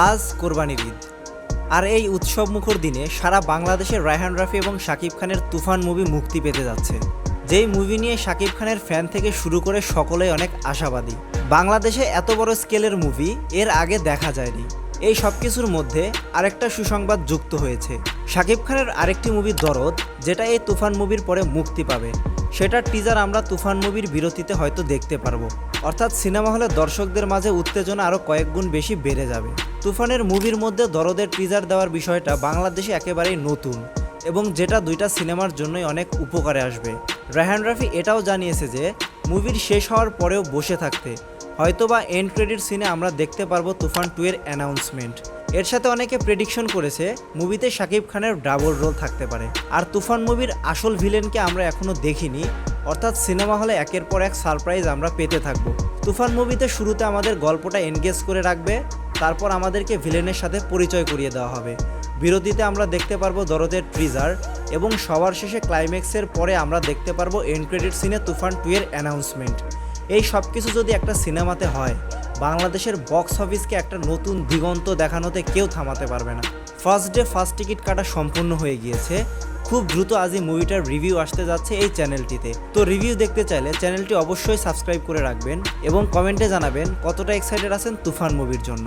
আজ কোরবানির ঈদ, আর এই উৎসবমুখর দিনে সারা বাংলাদেশের রায়হান রাফি এবং শাকিব খানের তুফান মুভি মুক্তি পেতে যাচ্ছে। যেই মুভি নিয়ে শাকিব খানের ফ্যান থেকে শুরু করে সকলেই অনেক আশাবাদী। বাংলাদেশে এত বড় স্কেলের মুভি এর আগে দেখা যায়নি। এই সব কিছুর মধ্যে আরেকটা সুসংবাদ যুক্ত হয়েছে। শাকিব খানের আরেকটি মুভি দরদ, যেটা এই তুফান মুভির পরে মুক্তি পাবে, সেটার টিজার আমরা তুফান মুভির বিরতিতে হয়তো দেখতে পারবো। অর্থাৎ সিনেমা হলে দর্শকদের মাঝে উত্তেজনা আরও কয়েক গুণ বেশি বেড়ে যাবে। তুফানের মুভির মধ্যে দরদের টিজার দেওয়ার বিষয়টা বাংলাদেশে একেবারেই নতুন, এবং যেটা দুইটা সিনেমার জন্যই অনেক উপকারে আসবে। রায়হান রাফি এটাও জানিয়েছে যে মুভির শেষ হওয়ার পরেও বসে থাকতে হয়তোবা এন্ড ক্রেডিট সিনে আমরা দেখতে পারবো তুফান 2 এর অ্যানাউন্সমেন্ট। এর সাথে অনেকে প্রেডিকশন করেছে মুভিতে শাকিব খানের ডাবল রোল থাকতে পারে। আর তুফান মুভির আসল ভিলেনকে আমরা এখনো দেখিনি, অর্থাৎ সিনেমা হলে একের পর এক সারপ্রাইজ আমরা পেতে থাকবো। তুফান মুভিতে শুরুতে আমাদের গল্পটা এনগেজ করে রাখবে, তারপর আমাদেরকে ভিলেনের সাথে পরিচয় করিয়ে দেওয়া হবে। বিরতিতে আমরা দেখতে পারবো দরদের ট্রিজার, এবং সবার শেষে ক্লাইম্যাক্সের পরে আমরা দেখতে পারবো এন্ড ক্রেডিট সিনে তুফান 2 এর অ্যানাউন্সমেন্ট। এই সব কিছু যদি একটা সিনেমাতে হয়, বাংলাদেশের বক্স অফিসকে একটা নতুন দিগন্ত দেখানোতে কেউ থামাতে পারবে না। ফার্স্ট ডে ফার্স্ট টিকিট কাটা সম্পূর্ণ হয়ে গিয়েছে। খুব দ্রুত আজই মুভিটার রিভিউ আসতে যাচ্ছে এই চ্যানেলটিতে। তো রিভিউ দেখতে চাইলে চ্যানেলটি অবশ্যই সাবস্ক্রাইব করে রাখবেন এবং কমেন্টে জানাবেন কতটা এক্সাইটেড আছেন তুফান মুভির জন্য।